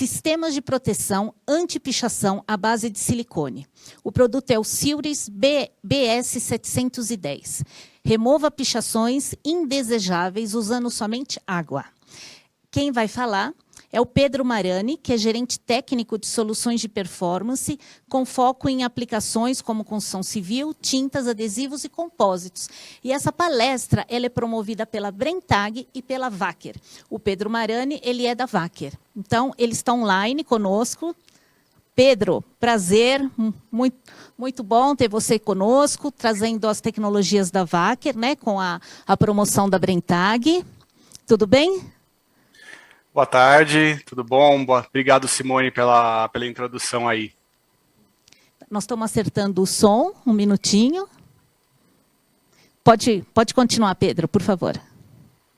sistemas de proteção anti-pichação à base de silicone. O produto é o Silris BS710. Remova pichações indesejáveis usando somente água. Quem vai falar é o Pedro Marani, que é gerente técnico de soluções de performance, com foco em aplicações como construção civil, tintas, adesivos e compósitos. E essa palestra ela é promovida pela Brenntag e pela Wacker. O Pedro Marani, ele é da Wacker. Então, ele está online conosco. Pedro, prazer, muito bom ter você conosco, trazendo as tecnologias da Wacker, né, com a promoção da Brenntag. Tudo bem? Boa tarde, tudo bom? Obrigado, Simone, pela introdução aí. Nós estamos acertando o som, um minutinho. Pode continuar, Pedro, por favor.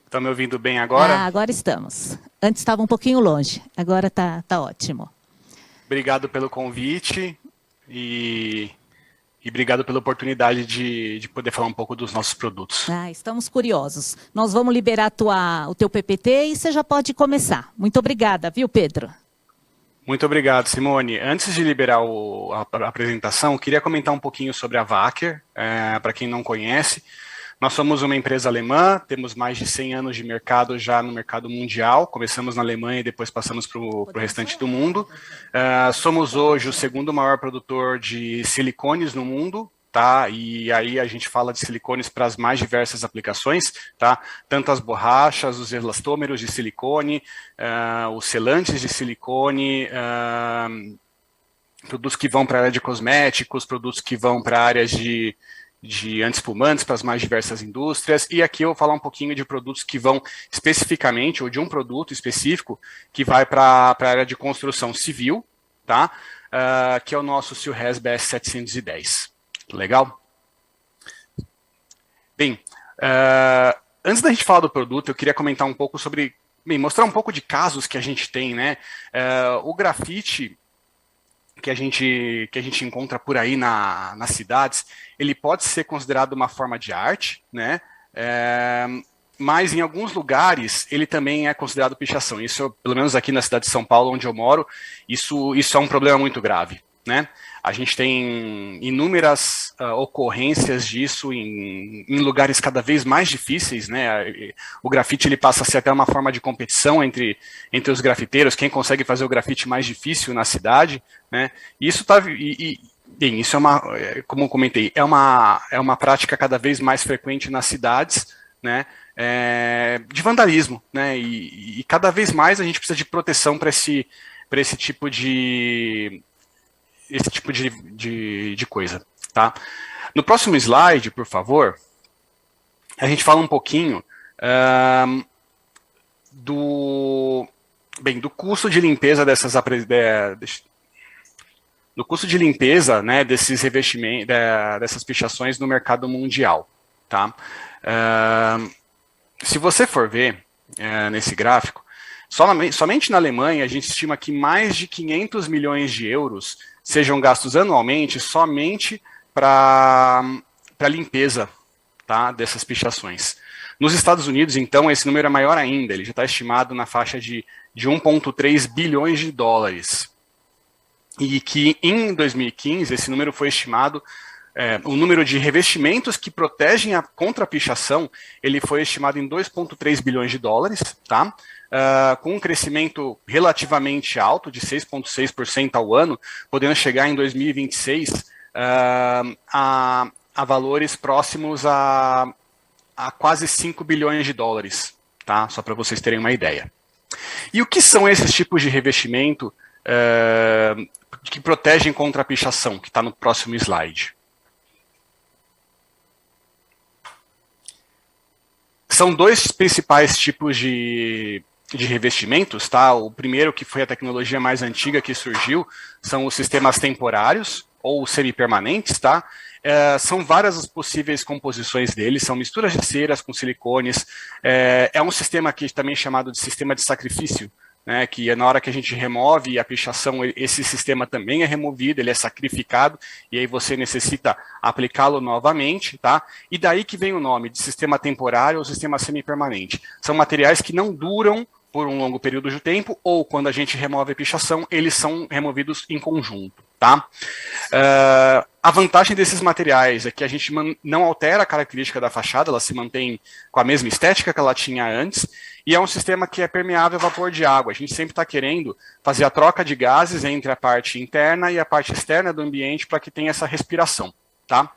Estão me ouvindo bem agora? Agora estamos. Antes estava um pouquinho longe, agora está ótimo. Obrigado pelo convite e obrigado pela oportunidade de poder falar um pouco dos nossos produtos. Estamos curiosos. Nós vamos liberar o teu PPT e você já pode começar. Muito obrigada, viu, Pedro? Muito obrigado, Simone. Antes de liberar a apresentação, queria comentar um pouquinho sobre a Wacker, para quem não conhece. Nós somos uma empresa alemã, temos mais de 100 anos de mercado já no mercado mundial, começamos na Alemanha e depois passamos para o restante do mundo. Somos hoje o segundo maior produtor de silicones no mundo, tá? E aí a gente fala de silicones para as mais diversas aplicações, tá? Tanto as borrachas, os elastômeros de silicone, os selantes de silicone, produtos que vão para a área de cosméticos, produtos que vão para áreas de anti-espumantes para as mais diversas indústrias, e aqui eu vou falar um pouquinho de produtos que vão especificamente, ou de um produto específico, que vai para a área de construção civil, tá? Que é o nosso Silres BS710. Legal? Bem, antes da gente falar do produto, eu queria comentar um pouco sobre, mostrar um pouco de casos que a gente tem, né? O grafite que a gente encontra por aí nas cidades, ele pode ser considerado uma forma de arte, né? Mas em alguns lugares ele também é considerado pichação. Isso, pelo menos aqui na cidade de São Paulo, onde eu moro, isso é um problema muito grave, né? A gente tem inúmeras ocorrências disso em lugares cada vez mais difíceis, né? O grafite ele passa a ser até uma forma de competição entre os grafiteiros, quem consegue fazer o grafite mais difícil na cidade, né? Isso bem, isso como eu comentei, é uma prática cada vez mais frequente nas cidades, né? De vandalismo, né? E cada vez mais a gente precisa de proteção para esse tipo de coisa, tá? No próximo slide, por favor, a gente fala um pouquinho do custo de limpeza do custo de limpeza, né, desses revestimentos, dessas pichações no mercado mundial, tá? Se você for ver nesse gráfico, somente na Alemanha a gente estima que mais de 500 milhões de euros sejam gastos anualmente somente para limpeza, tá, dessas pichações. Nos Estados Unidos, então, esse número é maior ainda, ele já está estimado na faixa de 1,3 bilhões de dólares. E que em 2015 esse número foi estimado, o número de revestimentos que protegem contra a pichação, ele foi estimado em 2,3 bilhões de dólares, tá? Com um crescimento relativamente alto, de 6,6% ao ano, podendo chegar em 2026 a valores próximos a quase 5 bilhões de dólares, tá? Só para vocês terem uma ideia. E o que são esses tipos de revestimento que protegem contra a pichação, que está no próximo slide? São dois principais tipos de revestimentos, tá? O primeiro, que foi a tecnologia mais antiga que surgiu, são os sistemas temporários ou semipermanentes, tá? São várias as possíveis composições deles, são misturas de ceras com silicones, é um sistema que também é chamado de sistema de sacrifício, né, que na hora que a gente remove a pichação, esse sistema também é removido, ele é sacrificado, e aí você necessita aplicá-lo novamente, tá? E daí que vem o nome de sistema temporário ou sistema semipermanente. São materiais que não duram por um longo período de tempo, ou quando a gente remove a pichação, eles são removidos em conjunto, tá? A vantagem desses materiais é que a gente não altera a característica da fachada, ela se mantém com a mesma estética que ela tinha antes, e é um sistema que é permeável a vapor de água. A gente sempre está querendo fazer a troca de gases entre a parte interna e a parte externa do ambiente para que tenha essa respiração, tá?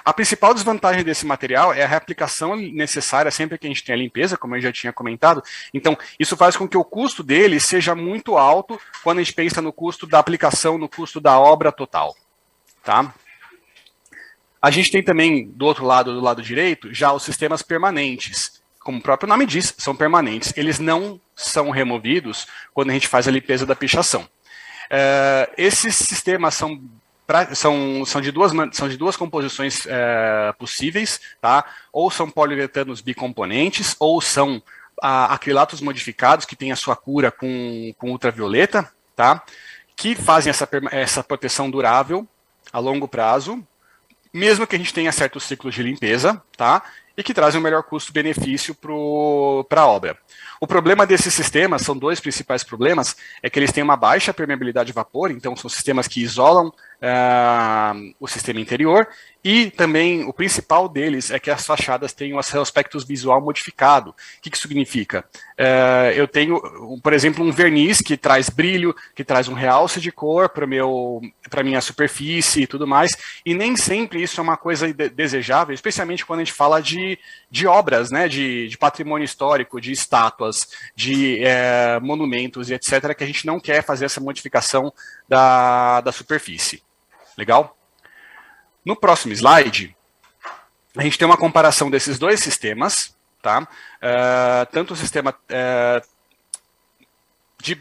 A principal desvantagem desse material é a reaplicação necessária sempre que a gente tem a limpeza, como eu já tinha comentado. Então, isso faz com que o custo dele seja muito alto quando a gente pensa no custo da aplicação, no custo da obra total, tá? A gente tem também, do outro lado, do lado direito, já os sistemas permanentes. Como o próprio nome diz, são permanentes. Eles não são removidos quando a gente faz a limpeza da pichação. Esses sistemas são de duas composições possíveis, tá? Ou são poliuretanos bicomponentes, ou são acrilatos modificados, que têm a sua cura com ultravioleta, tá? Que fazem essa proteção durável a longo prazo, mesmo que a gente tenha certos ciclos de limpeza, tá? E que trazem um melhor custo-benefício para a obra. O problema desses sistemas, são dois principais problemas, é que eles têm uma baixa permeabilidade a vapor, então são sistemas que isolam o sistema interior, e também o principal deles é que as fachadas têm o seu aspecto visual modificado. O que isso significa? Eu tenho, por exemplo, um verniz que traz brilho, que traz um realce de cor para minha superfície e tudo mais, e nem sempre isso é uma coisa desejável, especialmente quando a gente fala de obras, né, de patrimônio histórico, de estátuas, de monumentos e etc., que a gente não quer fazer essa modificação da superfície. Legal? No próximo slide, a gente tem uma comparação desses dois sistemas, tá? Tanto o sistema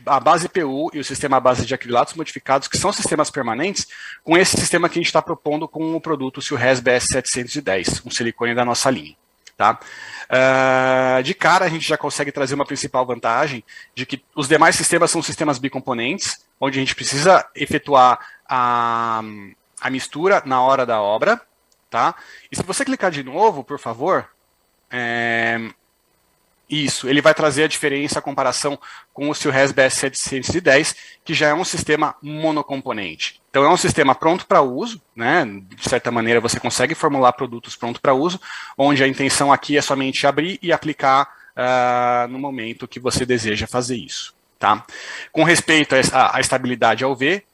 a base PU e o sistema à base de acrilatos modificados, que são sistemas permanentes, com esse sistema que a gente está propondo com o produto Silres BS710, um silicone da nossa linha. Tá? De cara, a gente já consegue trazer uma principal vantagem de que os demais sistemas são sistemas bicomponentes, onde a gente precisa efetuar a mistura na hora da obra, tá? E se você clicar de novo, por favor, isso, ele vai trazer a diferença, a comparação com o Silres BS710, que já é um sistema monocomponente. Então é um sistema pronto para uso, né? De certa maneira você consegue formular produtos prontos para uso, onde a intenção aqui é somente abrir e aplicar no momento que você deseja fazer isso, tá? Com respeito à estabilidade ao V,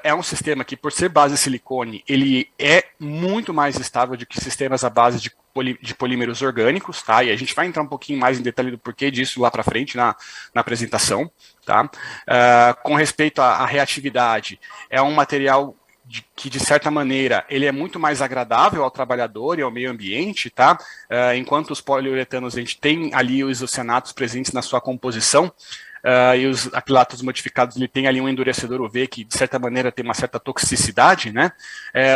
é um sistema que, por ser base de silicone, ele é muito mais estável do que sistemas à base de polímeros orgânicos, tá? E a gente vai entrar um pouquinho mais em detalhe do porquê disso lá para frente na apresentação, tá? Com respeito à reatividade, é um material que, de certa maneira, ele é muito mais agradável ao trabalhador e ao meio ambiente, tá? Enquanto os poliuretanos, a gente tem ali os isocianatos presentes na sua composição, e os acrilatos modificados, ele tem ali um endurecedor UV que, de certa maneira, tem uma certa toxicidade, né?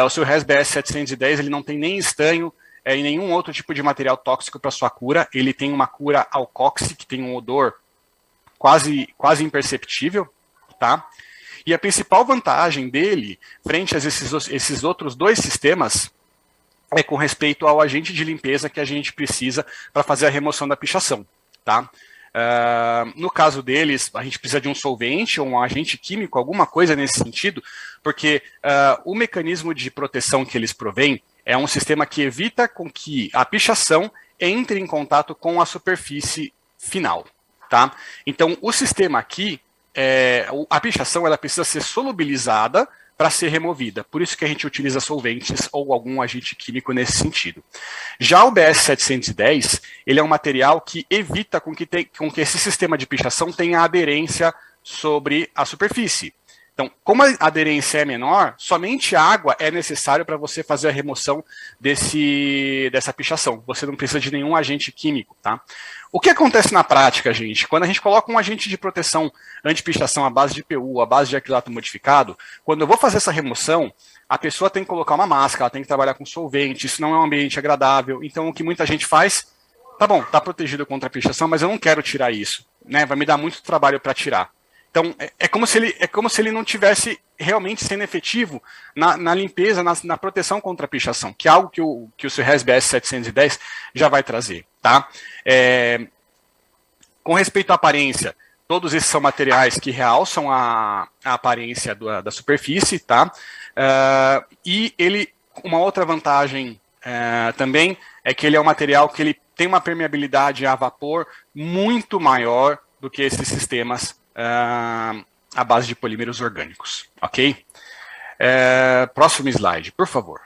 O Silres BS710, ele não tem nem estanho e nenhum outro tipo de material tóxico para sua cura. Ele tem uma cura alcóxi, que tem um odor quase imperceptível, tá? E a principal vantagem dele, frente a esses outros dois sistemas, é com respeito ao agente de limpeza que a gente precisa para fazer a remoção da pichação, tá? No caso deles, a gente precisa de um solvente ou um agente químico, alguma coisa nesse sentido, porque o mecanismo de proteção que eles provêm é um sistema que evita com que a pichação entre em contato com a superfície final, tá? Então, o sistema aqui, a pichação, ela precisa ser solubilizada para ser removida. Por isso que a gente utiliza solventes ou algum agente químico nesse sentido. Já o BS710, ele é um material que evita com que esse sistema de pichação tenha aderência sobre a superfície. Então, como a aderência é menor, somente água é necessário para você fazer a remoção dessa pichação. Você não precisa de nenhum agente químico, tá? O que acontece na prática, gente? Quando a gente coloca um agente de proteção anti-pichação à base de PU, à base de acrilato modificado, quando eu vou fazer essa remoção, a pessoa tem que colocar uma máscara, ela tem que trabalhar com solvente, isso não é um ambiente agradável. Então, o que muita gente faz, tá bom, tá protegido contra a pichação, mas eu não quero tirar isso, né? Vai me dar muito trabalho para tirar. Então, é como se ele não tivesse realmente sendo efetivo na limpeza, na proteção contra a pichação, que é algo que o Silres BS710 já vai trazer, tá? Com respeito à aparência, todos esses são materiais que realçam a aparência da superfície, tá? E uma outra vantagem também é que ele é um material que ele tem uma permeabilidade a vapor muito maior do que esses sistemas à base de polímeros orgânicos, ok? Próximo slide, por favor.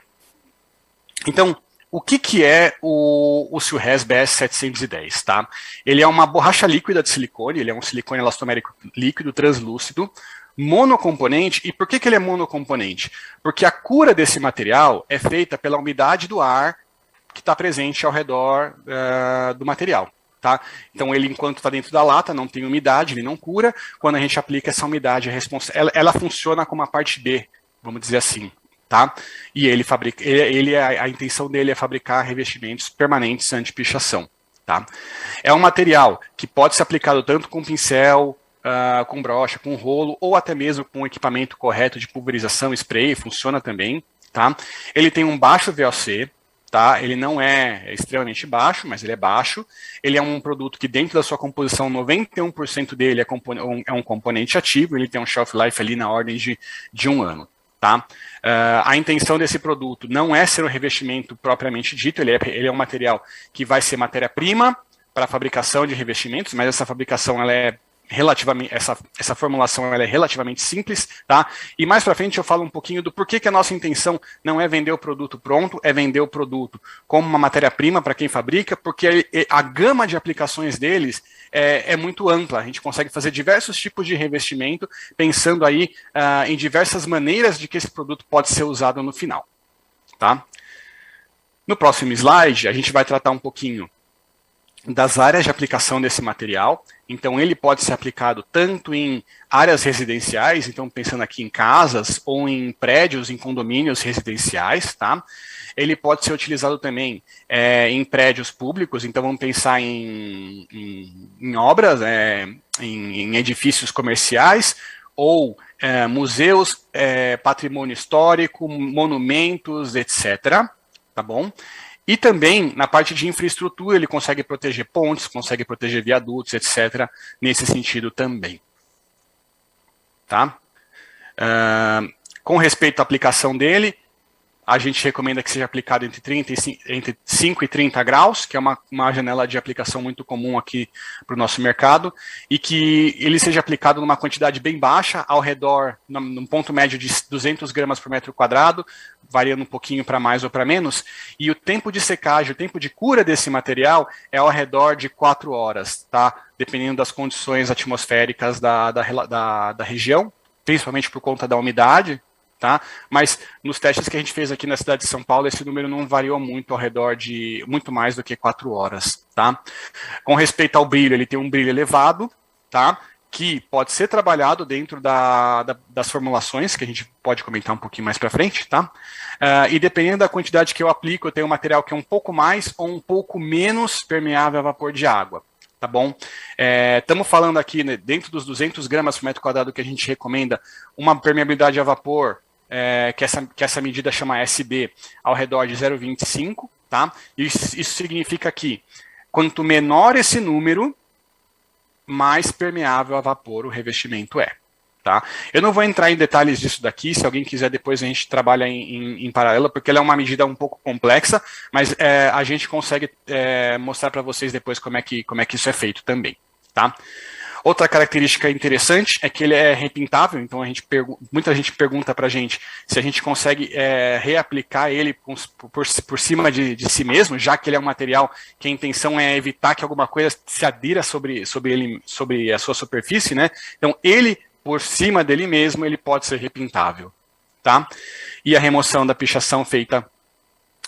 Então, o que é o Silres BS710, tá? Ele é uma borracha líquida de silicone, ele é um silicone elastomérico líquido, translúcido, monocomponente. E por que ele é monocomponente? Porque a cura desse material é feita pela umidade do ar que está presente ao redor do material. Tá? Então, ele, enquanto está dentro da lata, não tem umidade, ele não cura. Quando a gente aplica essa umidade, ela funciona como a parte B, vamos dizer assim. Tá? E ele fabrica, a intenção dele é fabricar revestimentos permanentes anti-pichação. Tá? É um material que pode ser aplicado tanto com pincel, com brocha, com rolo, ou até mesmo com o equipamento correto de pulverização, spray, funciona também. Tá? Ele tem um baixo VOC, tá? Ele não é extremamente baixo, mas ele é baixo. Ele é um produto que dentro da sua composição, 91% dele é um componente ativo, ele tem um shelf life ali na ordem de 1 ano. Tá? A intenção desse produto não é ser um revestimento propriamente dito, ele é um material que vai ser matéria-prima para a fabricação de revestimentos, mas essa fabricação ela é relativamente, essa formulação ela é relativamente simples, tá? E mais para frente eu falo um pouquinho do porquê que a nossa intenção não é vender o produto pronto, é vender o produto como uma matéria-prima para quem fabrica, porque a gama de aplicações deles é muito ampla. A gente consegue fazer diversos tipos de revestimento, pensando aí em diversas maneiras de que esse produto pode ser usado no final, tá? No próximo slide, a gente vai tratar um pouquinho das áreas de aplicação desse material. Então, ele pode ser aplicado tanto em áreas residenciais, então pensando aqui em casas, ou em prédios, em condomínios residenciais, tá? Ele pode ser utilizado também em prédios públicos, então vamos pensar em obras, em edifícios comerciais, ou museus, patrimônio histórico, monumentos, etc., tá bom? E também, na parte de infraestrutura, ele consegue proteger pontes, consegue proteger viadutos, etc., nesse sentido também. Tá? Com respeito à aplicação dele, a gente recomenda que seja aplicado entre 5 e 30 graus, que é uma janela de aplicação muito comum aqui para o nosso mercado, e que ele seja aplicado numa quantidade bem baixa, ao redor, num ponto médio de 200 gramas por metro quadrado, variando um pouquinho para mais ou para menos, e o tempo de secagem, o tempo de cura desse material é ao redor de 4 horas, tá? Dependendo das condições atmosféricas da região, principalmente por conta da umidade, tá? Mas nos testes que a gente fez aqui na cidade de São Paulo, esse número não variou muito, ao redor de muito mais do que 4 horas. Tá? Com respeito ao brilho, ele tem um brilho elevado, tá? Que pode ser trabalhado dentro das formulações, que a gente pode comentar um pouquinho mais para frente. Tá? E dependendo da quantidade que eu aplico, eu tenho um material que é um pouco mais ou um pouco menos permeável a vapor de água. Tá bom? Estamos falando aqui, né, dentro dos 200 gramas por metro quadrado que a gente recomenda, uma permeabilidade a vapor, que essa medida chama SB, ao redor de 0,25, tá? Isso significa que quanto menor esse número, mais permeável a vapor o revestimento é. Tá? Eu não vou entrar em detalhes disso daqui, se alguém quiser depois a gente trabalha em paralelo, porque ela é uma medida um pouco complexa, mas a gente consegue mostrar para vocês depois como é que isso é feito também. Tá? Outra característica interessante é que ele é repintável, então muita gente pergunta para a gente se a gente consegue reaplicar ele por cima de si mesmo, já que ele é um material que a intenção é evitar que alguma coisa se adira sobre a sua superfície, né? Então, ele, por cima dele mesmo, ele pode ser repintável. Tá? E a remoção da pichação feita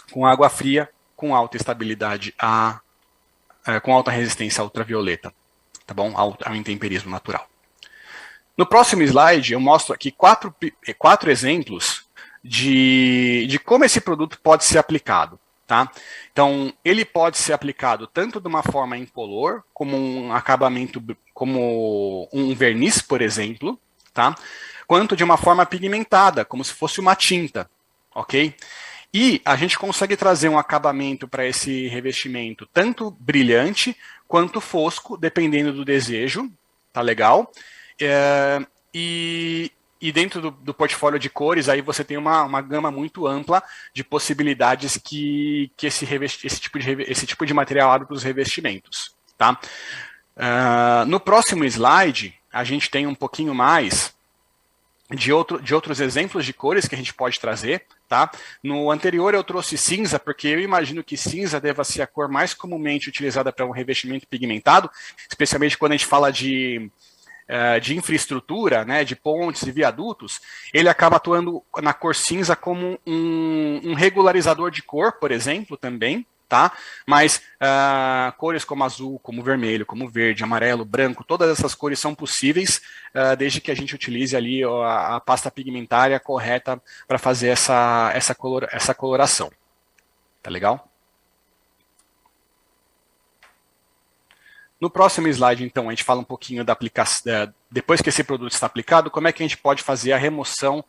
com água fria, com alta estabilidade, com alta resistência à ultravioleta. Tá bom? Ao intemperismo natural. No próximo slide, eu mostro aqui quatro exemplos de como esse produto pode ser aplicado. Tá? Então, ele pode ser aplicado tanto de uma forma incolor, como um acabamento, como um verniz, por exemplo, tá? Quanto de uma forma pigmentada, como se fosse uma tinta. Ok? E a gente consegue trazer um acabamento para esse revestimento tanto brilhante, quanto fosco, dependendo do desejo, tá legal? E dentro do portfólio de cores, aí você tem uma gama muito ampla de possibilidades que esse tipo de material abre para os revestimentos, tá? No próximo slide, a gente tem um pouquinho mais de outros exemplos de cores que a gente pode trazer, tá? No anterior eu trouxe cinza, porque eu imagino que cinza deva ser a cor mais comumente utilizada para um revestimento pigmentado, especialmente quando a gente fala de infraestrutura, né, de pontes e viadutos. Ele acaba atuando na cor cinza como um regularizador de cor, por exemplo, também, tá? Mas cores como azul, como vermelho, como verde, amarelo, branco, todas essas cores são possíveis desde que a gente utilize ali a pasta pigmentária correta para fazer essa coloração. Tá legal? No próximo slide, então, a gente fala um pouquinho da aplicação, depois que esse produto está aplicado, como é que a gente pode fazer a remoção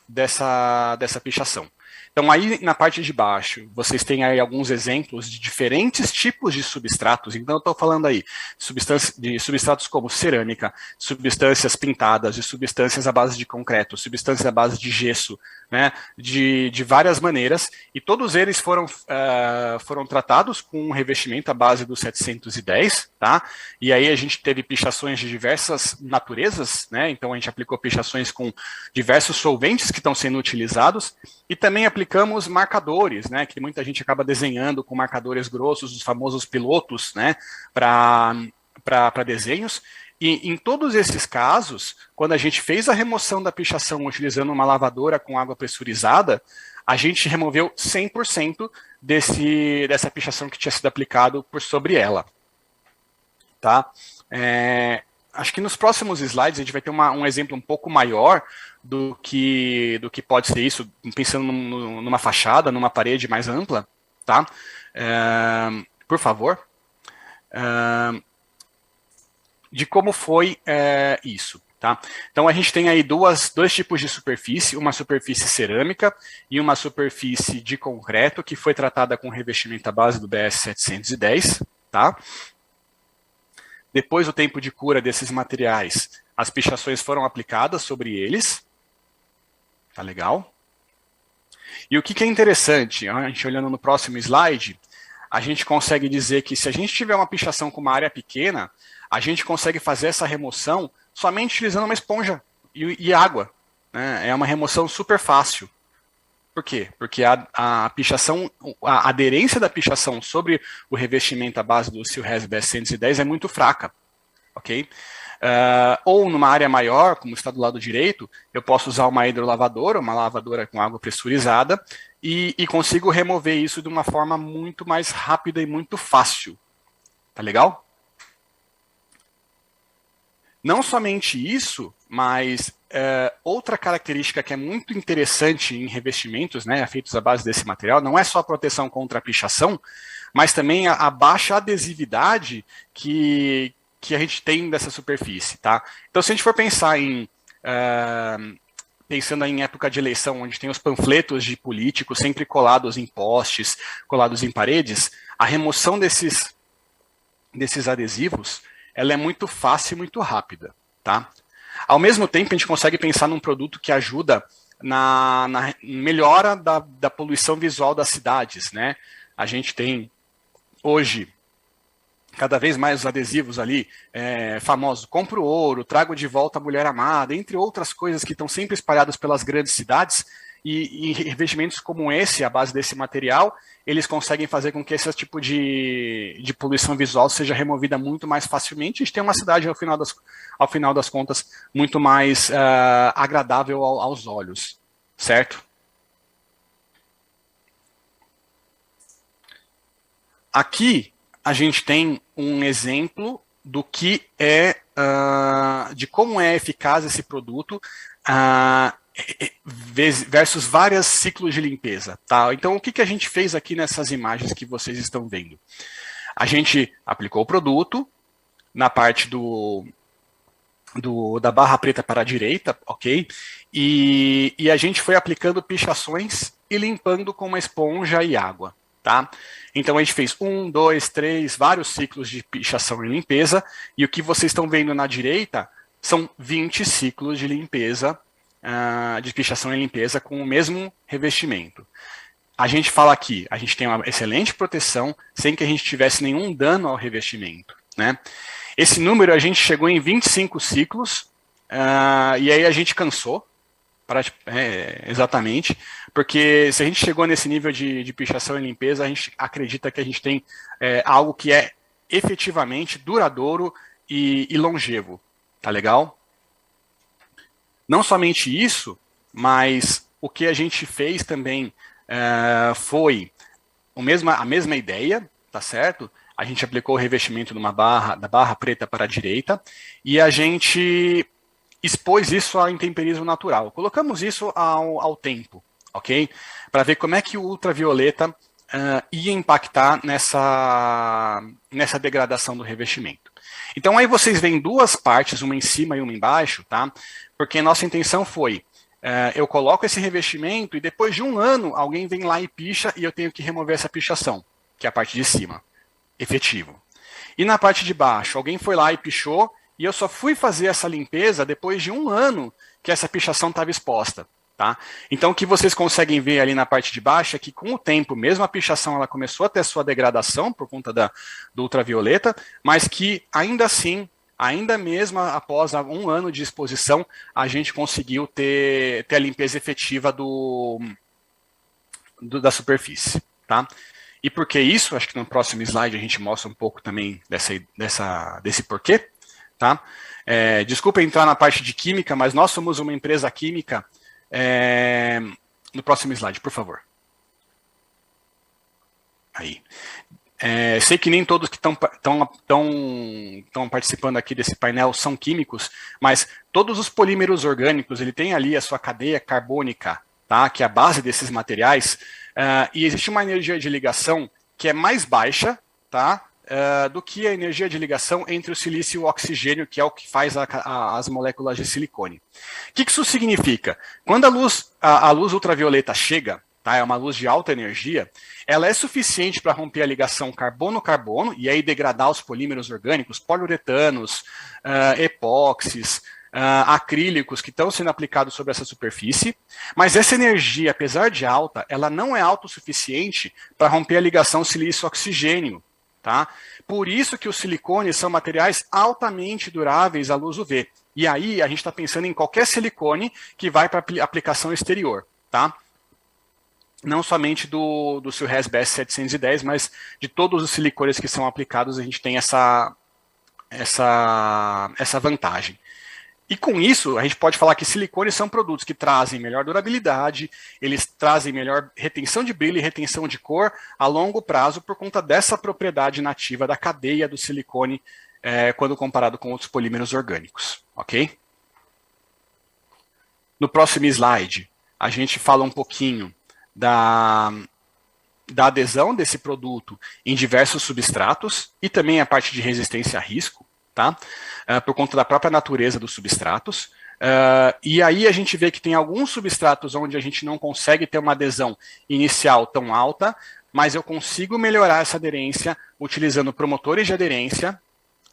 dessa pichação. Então, aí na parte de baixo, vocês têm aí alguns exemplos de diferentes tipos de substratos. Então, eu estou falando aí de substratos como cerâmica, substâncias pintadas, de substâncias à base de concreto, substâncias à base de gesso, né, de várias maneiras. E todos eles foram tratados com um revestimento à base do 710, tá? E aí a gente teve pichações de diversas naturezas, né? Então, a gente aplicou pichações com diversos solventes que estão sendo utilizados. E também aplicamos marcadores, né, que muita gente acaba desenhando com marcadores grossos, os famosos pilotos, né, para desenhos. E em todos esses casos, quando a gente fez a remoção da pichação utilizando uma lavadora com água pressurizada, a gente removeu 100% dessa pichação que tinha sido aplicado por sobre ela. Tá? Acho que nos próximos slides a gente vai ter um exemplo um pouco maior do que pode ser isso, pensando numa fachada, numa parede mais ampla, tá? Por favor. De como foi isso, tá? Então a gente tem aí dois tipos de superfície, uma superfície cerâmica e uma superfície de concreto que foi tratada com revestimento à base do BS 710, tá? Depois do tempo de cura desses materiais, as pichações foram aplicadas sobre eles. Tá legal? E o que é interessante, a gente olhando no próximo slide, a gente consegue dizer que se a gente tiver uma pichação com uma área pequena, a gente consegue fazer essa remoção somente utilizando uma esponja e água. Né? É uma remoção super fácil. Por quê? Porque a pichação, a aderência da pichação sobre o revestimento à base do Silres BS-110 é muito fraca, ok? Ou numa área maior, como está do lado direito, eu posso usar uma hidrolavadora, uma lavadora com água pressurizada, e consigo remover isso de uma forma muito mais rápida e muito fácil. Tá legal? Não somente isso, mas outra característica que é muito interessante em revestimentos, né, feitos à base desse material, não é só a proteção contra a pichação, mas também a baixa adesividade que a gente tem dessa superfície, tá? Então, se a gente for pensar pensando em época de eleição, onde tem os panfletos de políticos sempre colados em postes, colados em paredes, a remoção desses adesivos, ela é muito fácil e muito rápida, tá? Ao mesmo tempo, a gente consegue pensar num produto que ajuda na melhora da poluição visual das cidades, né? A gente tem, hoje, cada vez mais os adesivos ali, famosos, compro ouro, trago de volta a mulher amada, entre outras coisas que estão sempre espalhadas pelas grandes cidades, e revestimentos como esse, à base desse material, eles conseguem fazer com que esse tipo de poluição visual seja removida muito mais facilmente. A gente tem uma cidade, ao final das contas, muito mais agradável aos olhos, certo? Aqui a gente tem um exemplo do que de como é eficaz esse produto versus vários ciclos de limpeza, tá? Então, o que a gente fez aqui nessas imagens que vocês estão vendo? A gente aplicou o produto na parte da barra preta para a direita, ok? E a gente foi aplicando pichações e limpando com uma esponja e água, tá? Então, a gente fez 1, 2, 3, vários ciclos de pichação e limpeza, e o que vocês estão vendo na direita são 20 ciclos de limpeza, de pichação e limpeza com o mesmo revestimento. A gente fala aqui, a gente tem uma excelente proteção, sem que a gente tivesse nenhum dano ao revestimento, né? Esse número a gente chegou em 25 ciclos, e aí a gente cansou, exatamente, porque se a gente chegou nesse nível de pichação e limpeza, a gente acredita que a gente tem algo que é efetivamente duradouro e longevo, tá legal? Não somente isso, mas o que a gente fez também foi a mesma ideia, tá certo? A gente aplicou o revestimento da barra preta para a direita, e a gente expôs isso ao intemperismo natural. Colocamos isso ao tempo, ok? Para ver como é que o ultravioleta ia impactar nessa degradação do revestimento. Então aí vocês veem duas partes, uma em cima e uma embaixo, tá? Porque nossa intenção foi, eu coloco esse revestimento e depois de um ano alguém vem lá e picha e eu tenho que remover essa pichação, que é a parte de cima, efetivo. E na parte de baixo, alguém foi lá e pichou, e eu só fui fazer essa limpeza depois de um ano que essa pichação estava exposta. Tá? Então, o que vocês conseguem ver ali na parte de baixo é que, com o tempo, mesmo a pichação ela começou a ter sua degradação por conta do ultravioleta, mas que, ainda assim, ainda mesmo após um ano de exposição, a gente conseguiu ter a limpeza efetiva da superfície. Tá? E por que isso? Acho que no próximo slide a gente mostra um pouco também desse porquê. Tá? Desculpa entrar na parte de química, mas nós somos uma empresa química. No próximo slide, por favor. Aí. Sei que nem todos que estão participando aqui desse painel são químicos, mas todos os polímeros orgânicos, ele tem ali a sua cadeia carbônica, tá? Que é a base desses materiais, e existe uma energia de ligação que é mais baixa, tá? Do que a energia de ligação entre o silício e o oxigênio, que é o que faz as moléculas de silicone. O que isso significa? Quando a luz ultravioleta chega, tá, é uma luz de alta energia, ela é suficiente para romper a ligação carbono-carbono e aí degradar os polímeros orgânicos, poliuretanos, epóxis, acrílicos que estão sendo aplicados sobre essa superfície, mas essa energia, apesar de alta, ela não é autossuficiente para romper a ligação silício-oxigênio. Tá? Por isso que os silicones são materiais altamente duráveis à luz UV. E aí a gente está pensando em qualquer silicone que vai para aplicação exterior. Tá? Não somente do Silres BS 710, mas de todos os silicones que são aplicados, a gente tem essa vantagem. E com isso, a gente pode falar que silicones são produtos que trazem melhor durabilidade, eles trazem melhor retenção de brilho e retenção de cor a longo prazo por conta dessa propriedade nativa da cadeia do silicone quando comparado com outros polímeros orgânicos. Ok? No próximo slide, a gente fala um pouquinho da adesão desse produto em diversos substratos e também a parte de resistência a risco. Tá? Por conta da própria natureza dos substratos. E aí a gente vê que tem alguns substratos onde a gente não consegue ter uma adesão inicial tão alta, mas eu consigo melhorar essa aderência utilizando promotores de aderência,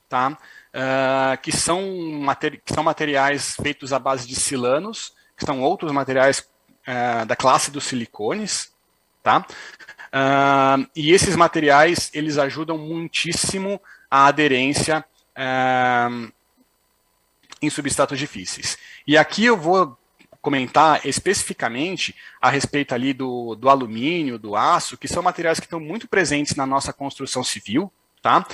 tá? Que são materiais feitos à base de silanos, que são outros materiais da classe dos silicones. Tá? E esses materiais eles ajudam muitíssimo a aderência em substratos difíceis. E aqui eu vou comentar especificamente a respeito ali do alumínio, do aço, que são materiais que estão muito presentes na nossa construção civil, tá?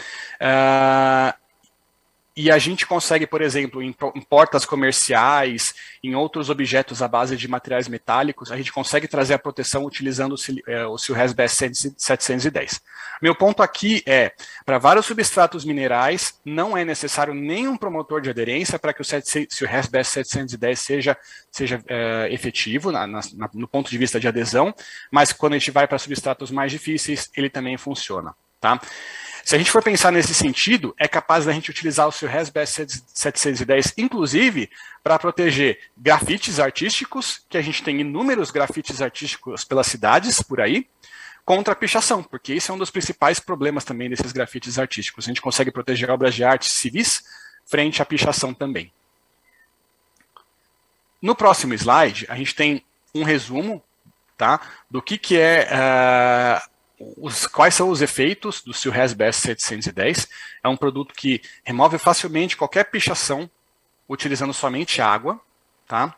E a gente consegue, por exemplo, em portas comerciais, em outros objetos à base de materiais metálicos, a gente consegue trazer a proteção utilizando o Silres BS 710. Meu ponto aqui é, para vários substratos minerais, não é necessário nenhum promotor de aderência para que o Silres BS 710 seja efetivo no ponto de vista de adesão, mas quando a gente vai para substratos mais difíceis, ele também funciona. Tá? Se a gente for pensar nesse sentido, é capaz da gente utilizar o Silres BS 710, inclusive, para proteger grafites artísticos, que a gente tem inúmeros grafites artísticos pelas cidades por aí, contra a pichação, porque esse é um dos principais problemas também desses grafites artísticos. A gente consegue proteger obras de arte civis frente à pichação também. No próximo slide, a gente tem um resumo, tá, do que quais são os efeitos do Silres BS 710. É um produto que remove facilmente qualquer pichação utilizando somente água. Tá?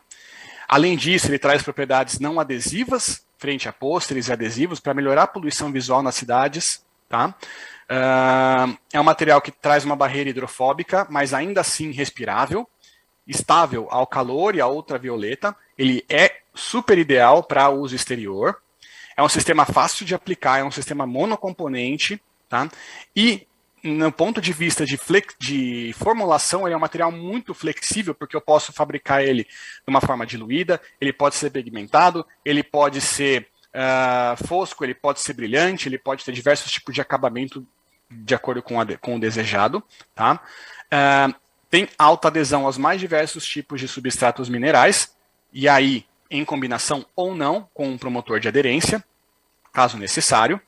Além disso, ele traz propriedades não adesivas frente a pôsteres e adesivos para melhorar a poluição visual nas cidades. Tá? É um material que traz uma barreira hidrofóbica, mas ainda assim respirável, estável ao calor e à ultravioleta. Ele é super ideal para uso exterior. É um sistema fácil de aplicar, é um sistema monocomponente, tá? E no ponto de vista de formulação, ele é um material muito flexível, porque eu posso fabricar ele de uma forma diluída, ele pode ser pigmentado, ele pode ser fosco, ele pode ser brilhante, ele pode ter diversos tipos de acabamento de acordo com o desejado, tá? Tem alta adesão aos mais diversos tipos de substratos minerais, e aí, em combinação ou não com um promotor de aderência, caso necessário.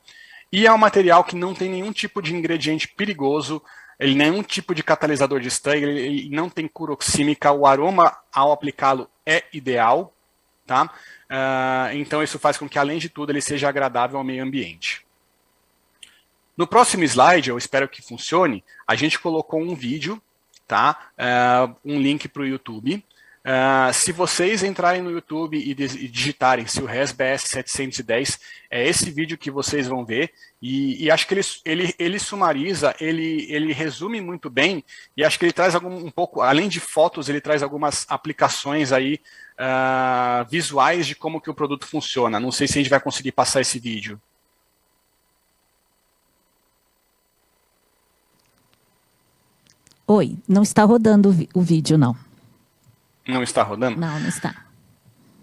E é um material que não tem nenhum tipo de ingrediente perigoso, ele nenhum tipo de catalisador de estanho, ele não tem cura oxímica, o aroma ao aplicá-lo é ideal, tá? Então isso faz com que, além de tudo, ele seja agradável ao meio ambiente. No próximo slide, eu espero que funcione, a gente colocou um vídeo, tá? Um link para o YouTube. Se vocês entrarem no YouTube e digitarem Silres BS 710, é esse vídeo que vocês vão ver, e acho que ele sumariza, ele resume muito bem, e acho que ele traz um pouco, além de fotos, ele traz algumas aplicações aí, visuais de como que o produto funciona. Não sei se a gente vai conseguir passar esse vídeo. Oi, não está rodando o vídeo, não. Não está rodando? Não, não está.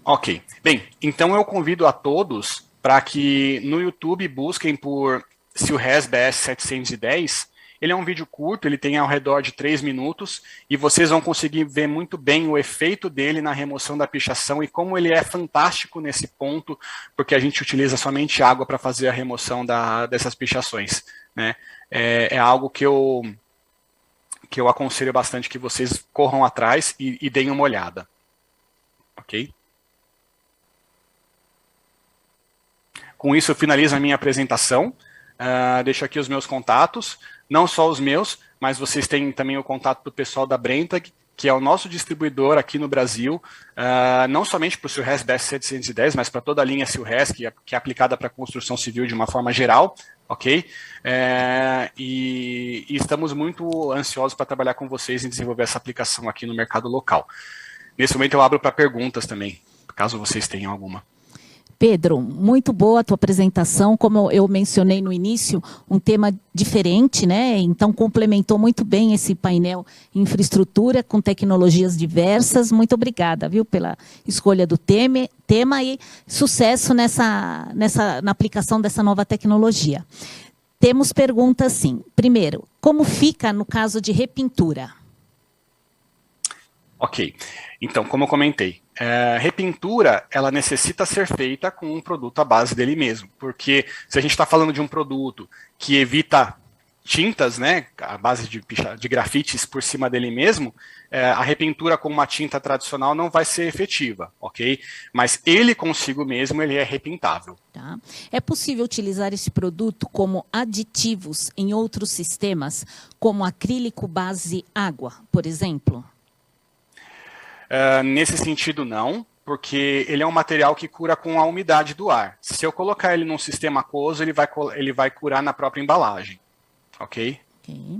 Ok. Bem, então eu convido a todos para que no YouTube busquem por Silres BS 710. Ele é um vídeo curto, ele tem ao redor de 3 minutos, e vocês vão conseguir ver muito bem o efeito dele na remoção da pichação e como ele é fantástico nesse ponto, porque a gente utiliza somente água para fazer a remoção dessas pichações, né? É algo que eu aconselho bastante que vocês corram atrás e deem uma olhada. Ok? Com isso, eu finalizo a minha apresentação. Deixo aqui os meus contatos. Não só os meus, mas vocês têm também o contato do pessoal da Brentag, que é o nosso distribuidor aqui no Brasil, não somente para o Silres BS 710, mas para toda a linha Silres, que é aplicada para a construção civil de uma forma geral. Ok? E estamos muito ansiosos para trabalhar com vocês em desenvolver essa aplicação aqui no mercado local. Nesse momento eu abro para perguntas também, caso vocês tenham alguma. Pedro, muito boa a tua apresentação, como eu mencionei no início, um tema diferente, né? Então complementou muito bem esse painel infraestrutura com tecnologias diversas. Muito obrigada, viu, pela escolha do tema e sucesso na aplicação dessa nova tecnologia. Temos perguntas, sim. Primeiro, como fica no caso de repintura? Ok, então, como eu comentei, repintura, ela necessita ser feita com um produto à base dele mesmo, porque se a gente está falando de um produto que evita tintas, né, à base de grafites por cima dele mesmo, a repintura com uma tinta tradicional não vai ser efetiva, ok? Mas ele consigo mesmo, ele é repintável. Tá. É possível utilizar esse produto como aditivos em outros sistemas, como acrílico base água, por exemplo? Nesse sentido, não, porque ele é um material que cura com a umidade do ar. Se eu colocar ele num sistema aquoso, ele vai curar na própria embalagem. Ok? Ok.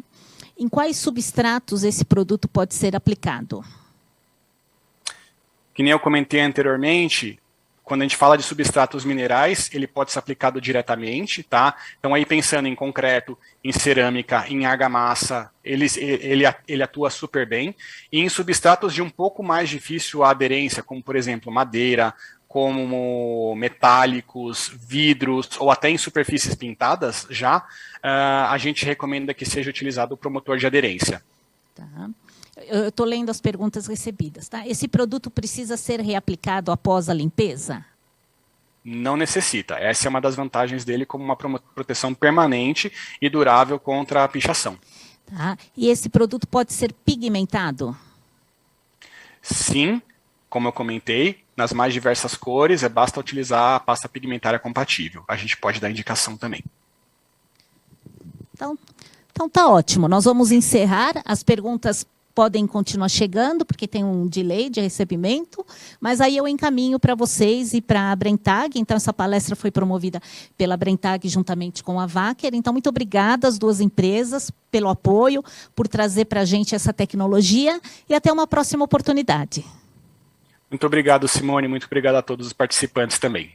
Em quais substratos esse produto pode ser aplicado? Que nem eu comentei anteriormente, quando a gente fala de substratos minerais, ele pode ser aplicado diretamente, tá? Então, aí pensando em concreto, em cerâmica, em argamassa, ele atua super bem. E em substratos de um pouco mais difícil a aderência, como, por exemplo, madeira, como metálicos, vidros, ou até em superfícies pintadas, a gente recomenda que seja utilizado o promotor de aderência. Tá. Eu estou lendo as perguntas recebidas. Tá? Esse produto precisa ser reaplicado após a limpeza? Não necessita. Essa é uma das vantagens dele como uma proteção permanente e durável contra a pichação. Tá? E esse produto pode ser pigmentado? Sim, como eu comentei, nas mais diversas cores, basta utilizar a pasta pigmentária compatível. A gente pode dar indicação também. Então tá ótimo. Nós vamos encerrar. As perguntas podem continuar chegando, porque tem um delay de recebimento, mas aí eu encaminho para vocês e para a Brentag. Então, essa palestra foi promovida pela Brentag juntamente com a Wacker. Então, muito obrigada às duas empresas pelo apoio, por trazer para a gente essa tecnologia e até uma próxima oportunidade. Muito obrigado, Simone. Muito obrigado a todos os participantes também.